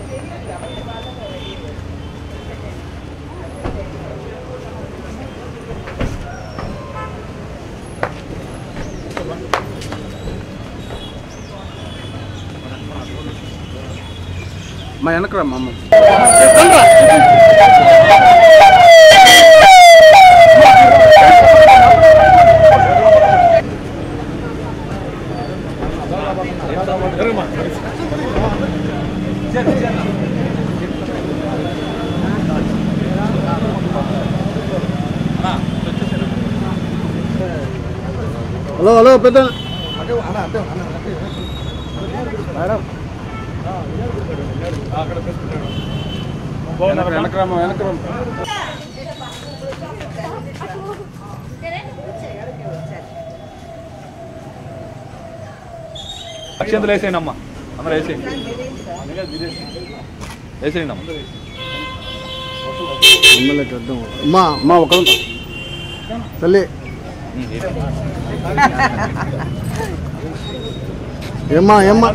మా వెనకరా మా అమ్మ హలో హలో పెద్ద వెనకరామ వెనకరామ అక్షంతలు వేసేయనమ్మా అందరూ వేసేయండి వేసేయండమ్మా అమ్మా అమ్మా ఒక తల్లి ఏమ్మా ఏమ్మా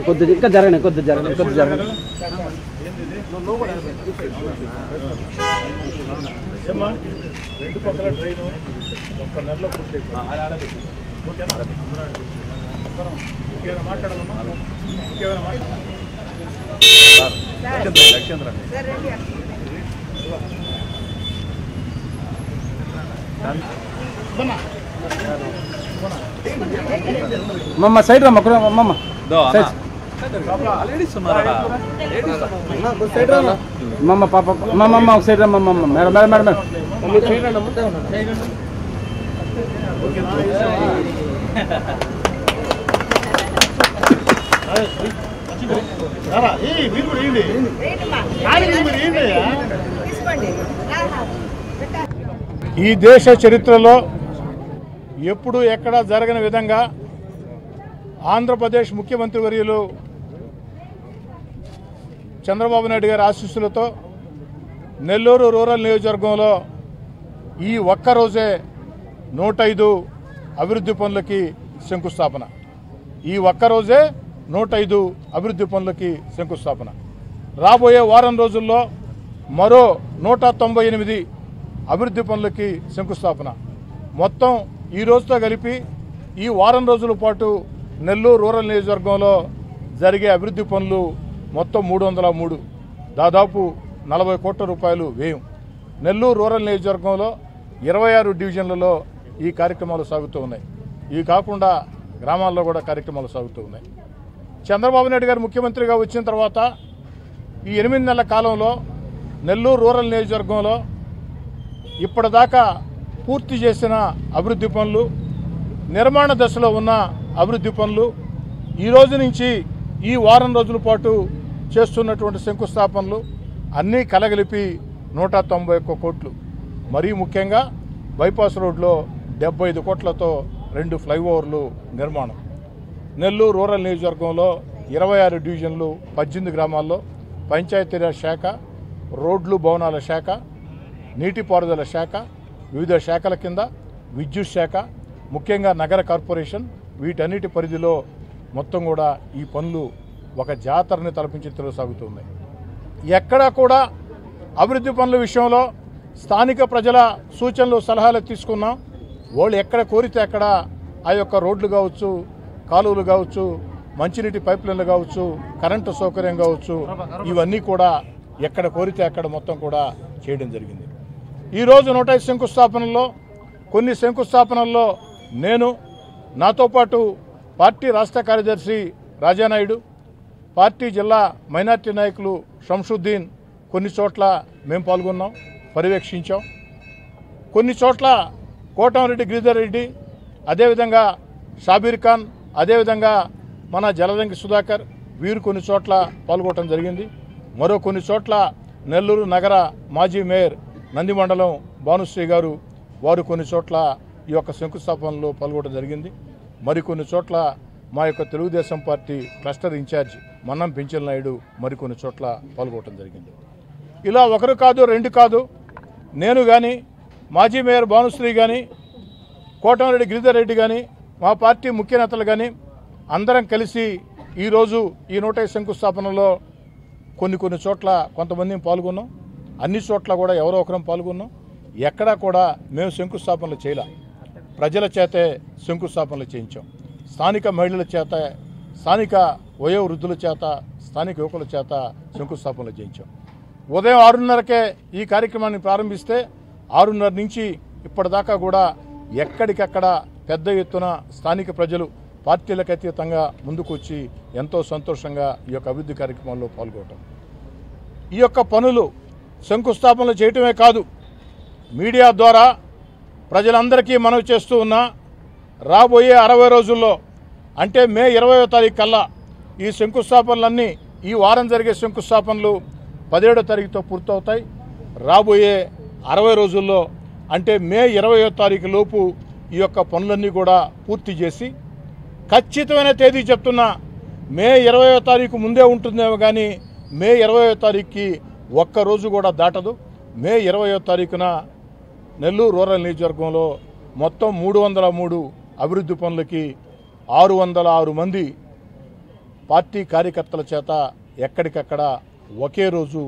కొద్దిగా ఇంకా జరగండి కొద్దిగా జరగండి కొద్దిగా జరగండి రెండు పక్కల ట్రైన్ ఒక్క నెలలో పూర్తి మాట్లాడాలమ్మా మమ్మ సైడ్ రమ్మ మమ్మ మమ్మ పాప మమ్మ ఒక సైడ్ రమ్మ మమ్మ మేడం మేడం మేడం ఈ దేశ చరిత్రలో ఎప్పుడు ఎక్కడా జరగని విధంగా ఆంధ్రప్రదేశ్ ముఖ్యమంత్రి వర్యులు చంద్రబాబు నాయుడు గారి ఆశీస్సులతో నెల్లూరు రూరల్ నియోజకవర్గంలో ఈ ఒక్కరోజే 105 అభివృద్ధి పనులకి శంకుస్థాపన. ఈ ఒక్కరోజే 105 అభివృద్ధి పనులకి శంకుస్థాపన. రాబోయే వారం రోజుల్లో మరో 198 అభివృద్ధి పనులకి శంకుస్థాపన. మొత్తం ఈ రోజుతో కలిపి ఈ వారం రోజుల పాటు నెల్లూరు రూరల్ నియోజకవర్గంలో జరిగే అభివృద్ధి పనులు మొత్తం 303, దాదాపు 40 కోట్ల రూపాయలు వ్యయం. నెల్లూరు రూరల్ నియోజకవర్గంలో 26 డివిజన్లలో ఈ కార్యక్రమాలు సాగుతూ ఉన్నాయి. ఇవి కాకుండా గ్రామాల్లో కూడా కార్యక్రమాలు సాగుతూ ఉన్నాయి. చంద్రబాబు నాయుడు గారు ముఖ్యమంత్రిగా వచ్చిన తర్వాత ఈ 8 నెలల కాలంలో నెల్లూరు రూరల్ నియోజకవర్గంలో ఇప్పటిదాకా పూర్తి చేసిన అభివృద్ధి పనులు, నిర్మాణ దశలో ఉన్న అభివృద్ధి పనులు, ఈ రోజు నుంచి ఈ వారం రోజుల పాటు చేస్తున్నటువంటి శంకుస్థాపనలు అన్నీ కలగలిపి 191 కోట్లు. మరీ ముఖ్యంగా బైపాస్ రోడ్లో 75 కోట్లతో 2 ఫ్లైఓవర్లు నిర్మాణం. నెల్లూరు రూరల్ నియోజకవర్గంలో 26 డివిజన్లు 18 గ్రామాల్లో పంచాయతీరాజ్ శాఖ, రోడ్లు భవనాల శాఖ, నీటిపారుదల శాఖ, వివిధ శాఖల కింద విద్యుత్ శాఖ, ముఖ్యంగా నగర కార్పొరేషన్, వీటన్నిటి పరిధిలో మొత్తం కూడా ఈ పనులు ఒక జాతరని తలపించి సాగుతున్నాయి. ఎక్కడా కూడా అభివృద్ధి పనుల విషయంలో స్థానిక ప్రజల సూచనలు సలహాలు తీసుకున్నాం. వాళ్ళు ఎక్కడ కోరితే అక్కడ ఆ యొక్క రోడ్లు కావచ్చు, కాలువలు కావచ్చు, మంచినీటి పైప్లైన్లు కావచ్చు, కరెంటు సౌకర్యం కావచ్చు, ఇవన్నీ కూడా ఎక్కడ కోరితే అక్కడ మొత్తం కూడా చేయడం జరిగింది. ఈరోజు 105 శంకుస్థాపనల్లో కొన్ని శంకుస్థాపనల్లో నేను, నాతో పాటు పార్టీ రాష్ట్ర కార్యదర్శి రాజానాయుడు, పార్టీ జిల్లా మైనార్టీ నాయకులు షంషుద్దీన్ కొన్ని చోట్ల మేము పాల్గొన్నాం, పర్యవేక్షించాం. కొన్ని చోట్ల కోటంరెడ్డి గిరిధర్ రెడ్డి, అదేవిధంగా షాబీర్ ఖాన్, అదేవిధంగా మన జలదంకి సుధాకర్ వీరు కొన్ని చోట్ల పాల్గొనడం జరిగింది. మరో కొన్ని చోట్ల నెల్లూరు నగర మాజీ మేయర్ నందిమండలం భానుశ్రీ గారు వారు కొన్ని చోట్ల ఈ యొక్క శంకుస్థాపనలో పాల్గొనడం జరిగింది. మరికొన్ని చోట్ల మా యొక్క Telugu Desam party cluster in charge Mannam Penchala Naidu మరికొన్ని చోట్ల పాల్గొనడం జరిగింది. ఇలా ఒకరు కాదు రెండు కాదు, నేను కానీ మాజీ మేయర్ భానుశ్రీ కానీ కోటమిరెడ్డి గిరిధర్ రెడ్డి కానీ మా పార్టీ ముఖ్య నేతలు కానీ అందరం కలిసి ఈరోజు ఈ 105 శంకుస్థాపనలో కొన్ని చోట్ల కొంతమంది పాల్గొన్నాం. అన్ని చోట్ల కూడా ఎవరో ఒకరం పాల్గొన్నాం. ఎక్కడా కూడా మేము శంకుస్థాపనలు చేయలే, ప్రజల చేతే శంకుస్థాపనలు చేయించాం. స్థానిక మహిళల చేత, స్థానిక వయోవృద్ధుల చేత, స్థానిక యువకుల చేత శంకుస్థాపనలు చేయించాం. ఉదయం 6:30కే ఈ కార్యక్రమాన్ని ప్రారంభిస్తే 6:30 నుంచి ఇప్పటిదాకా కూడా ఎక్కడికక్కడ పెద్ద ఎత్తున స్థానిక ప్రజలు పార్టీలకు అతీతంగా ముందుకు వచ్చి ఎంతో సంతోషంగా ఈ యొక్క అభివృద్ధి కార్యక్రమాల్లో పాల్గొనడం. ఈ యొక్క పనులు శంకుస్థాపనలు చేయటమే కాదు, మీడియా ద్వారా ప్రజలందరికీ మనవి చేస్తూ ఉన్నా, రాబోయే 60 రోజుల్లో అంటే మే 20వ తారీఖు కల్లా ఈ శంకుస్థాపనలన్నీ, ఈ వారం జరిగే శంకుస్థాపనలు 17వ తారీఖుతో పూర్తవుతాయి. రాబోయే 60 రోజుల్లో అంటే మే 20వ తారీఖు లోపు ఈ యొక్క పనులన్నీ కూడా పూర్తి చేసి, ఖచ్చితమైన తేదీ చెప్తున్నా, మే 20వ తారీఖు ముందే ఉంటుందేమో కానీ మే 20వ తారీఖుకి ఒక్కరోజు కూడా దాటదు. మే 20వ తారీఖున నెల్లూరు రూరల్ నియోజకవర్గంలో మొత్తం 303 అభివృద్ధి పనులకి 606 మంది పార్టీ కార్యకర్తల చేత ఎక్కడికక్కడ ఒకే రోజు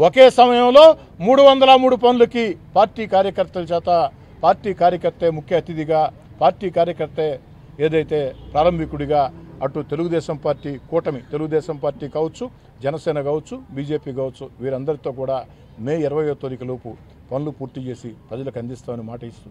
ఒకే సమయంలో 303 పనులకి పార్టీ కార్యకర్తల చేత, పార్టీ కార్యకర్తే ముఖ్య అతిథిగా, పార్టీ కార్యకర్తే ఏదైతే ప్రారంభికుడిగా అటు తెలుగుదేశం పార్టీ కూటమి, తెలుగుదేశం పార్టీ కావచ్చు, జనసేన కావచ్చు, బీజేపీ కావచ్చు, వీరందరితో కూడా మే 20వ తారీఖు లోపు పనులు పూర్తి చేసి ప్రజలకు అందిస్తామని మాట ఇస్తూ